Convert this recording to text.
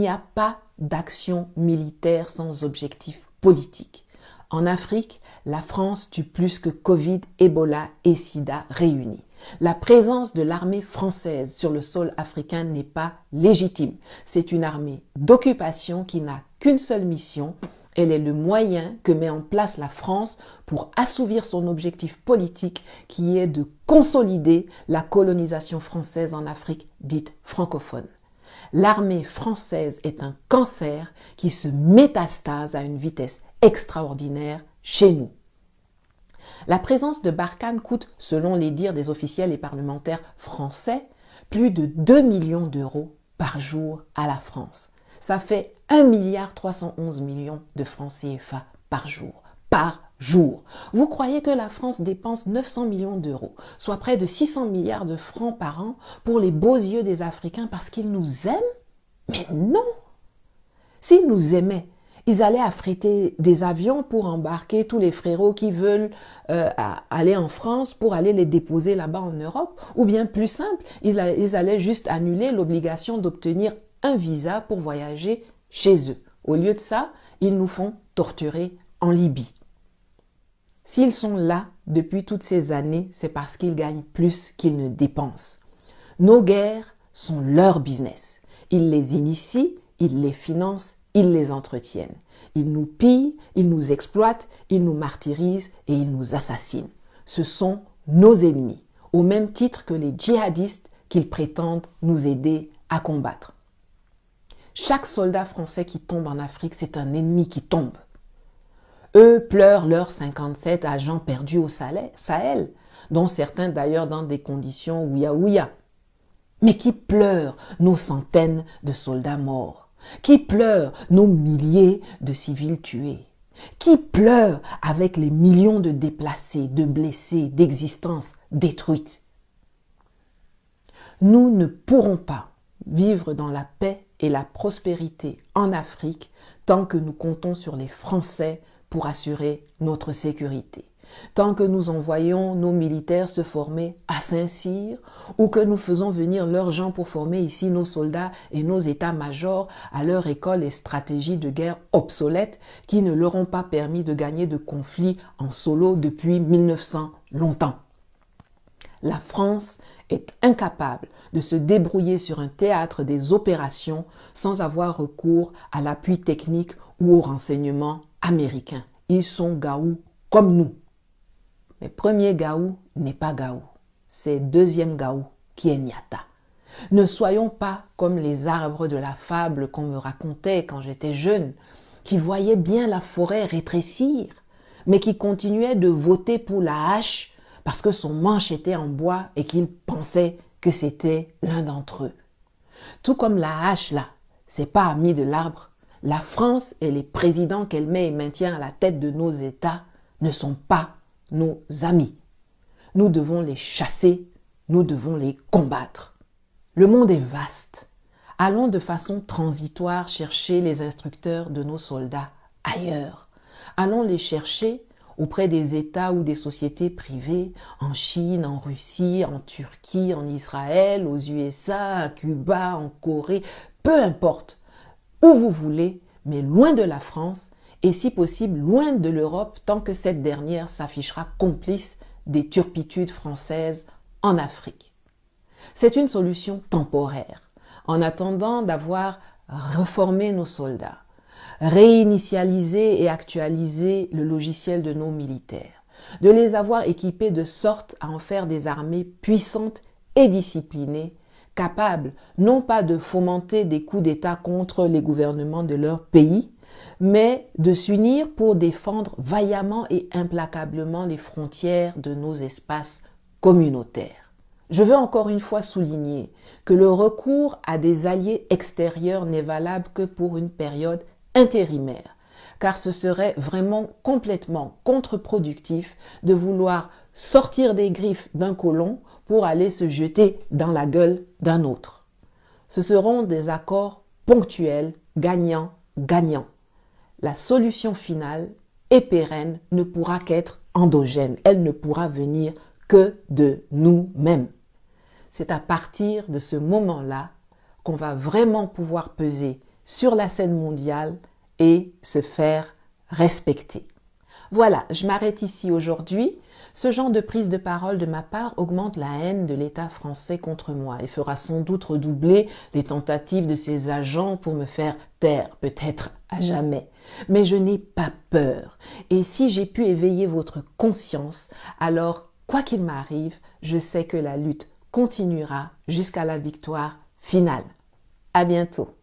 n'y a pas d'action militaire sans objectif politique. En Afrique, la France tue plus que Covid, Ebola et Sida réunis. La présence de l'armée française sur le sol africain n'est pas légitime. C'est une armée d'occupation qui n'a qu'une seule mission. Elle est le moyen que met en place la France pour assouvir son objectif politique qui est de consolider la colonisation française en Afrique dite francophone. L'armée française est un cancer qui se métastase à une vitesse extraordinaire chez nous. La présence de Barkhane coûte, selon les dires des officiels et parlementaires français, plus de 2 millions d'euros par jour à la France. Ça fait 1,311 milliard de francs CFA par jour. Par jour. Vous croyez que la France dépense 900 millions d'euros, soit près de 600 milliards de francs par an pour les beaux yeux des Africains parce qu'ils nous aiment? Mais non! S'ils nous aimaient, ils allaient affréter des avions pour embarquer tous les frérots qui veulent aller en France pour aller les déposer là-bas en Europe. Ou bien plus simple, ils allaient juste annuler l'obligation d'obtenir un visa pour voyager chez eux. Au lieu de ça, ils nous font torturer en Libye. S'ils sont là depuis toutes ces années, c'est parce qu'ils gagnent plus qu'ils ne dépensent. Nos guerres sont leur business. Ils les initient, ils les financent, ils les entretiennent. Ils nous pillent, ils nous exploitent, ils nous martyrisent et ils nous assassinent. Ce sont nos ennemis, au même titre que les djihadistes qu'ils prétendent nous aider à combattre. Chaque soldat français qui tombe en Afrique, c'est un ennemi qui tombe. Eux pleurent leurs 57 agents perdus au Sahel, dont certains d'ailleurs dans des conditions ouïa-ouïa. Mais qui pleurent nos centaines de soldats morts? Qui pleurent nos milliers de civils tués? Qui pleurent avec les millions de déplacés, de blessés, d'existences détruites? Nous ne pourrons pas vivre dans la paix et la prospérité en Afrique tant que nous comptons sur les Français pour assurer notre sécurité. Tant que nous envoyons nos militaires se former à Saint-Cyr ou que nous faisons venir leurs gens pour former ici nos soldats et nos états-majors à leur école et stratégies de guerre obsolètes qui ne leur ont pas permis de gagner de conflits en solo depuis 1900 longtemps. La France est incapable de se débrouiller sur un théâtre des opérations sans avoir recours à l'appui technique ou au renseignement américain. Ils sont gaou comme nous. Mais premier gaou n'est pas gaou, c'est deuxième gaou qui est Niata. Ne soyons pas comme les arbres de la fable qu'on me racontait quand j'étais jeune, qui voyaient bien la forêt rétrécir, mais qui continuaient de voter pour la hache parce que son manche était en bois et qu'ils pensaient que c'était l'un d'entre eux. Tout comme la hache là, c'est pas ami de l'arbre. La France et les présidents qu'elle met et maintient à la tête de nos États ne sont pas nos amis. Nous devons les chasser, nous devons les combattre. Le monde est vaste. Allons de façon transitoire chercher les instructeurs de nos soldats ailleurs. Allons les chercher auprès des États ou des sociétés privées, en Chine, en Russie, en Turquie, en Israël, aux USA, à Cuba, en Corée, peu importe, où vous voulez, mais loin de la France et si possible loin de l'Europe tant que cette dernière s'affichera complice des turpitudes françaises en Afrique. C'est une solution temporaire, en attendant d'avoir reformé nos soldats, réinitialisé et actualisé le logiciel de nos militaires, de les avoir équipés de sorte à en faire des armées puissantes et disciplinées, capables non pas de fomenter des coups d'État contre les gouvernements de leur pays, mais de s'unir pour défendre vaillamment et implacablement les frontières de nos espaces communautaires. Je veux encore une fois souligner que le recours à des alliés extérieurs n'est valable que pour une période intérimaire, car ce serait vraiment complètement contre-productif de vouloir sortir des griffes d'un colon pour aller se jeter dans la gueule d'un autre. Ce seront des accords ponctuels, gagnant-gagnant. La solution finale et pérenne ne pourra qu'être endogène. Elle ne pourra venir que de nous-mêmes. C'est à partir de ce moment-là qu'on va vraiment pouvoir peser sur la scène mondiale et se faire respecter. Voilà, je m'arrête ici aujourd'hui. Ce genre de prise de parole de ma part augmente la haine de l'État français contre moi et fera sans doute redoubler les tentatives de ses agents pour me faire taire, peut-être à jamais. Mais je n'ai pas peur. Et si j'ai pu éveiller votre conscience, alors, quoi qu'il m'arrive, je sais que la lutte continuera jusqu'à la victoire finale. À bientôt.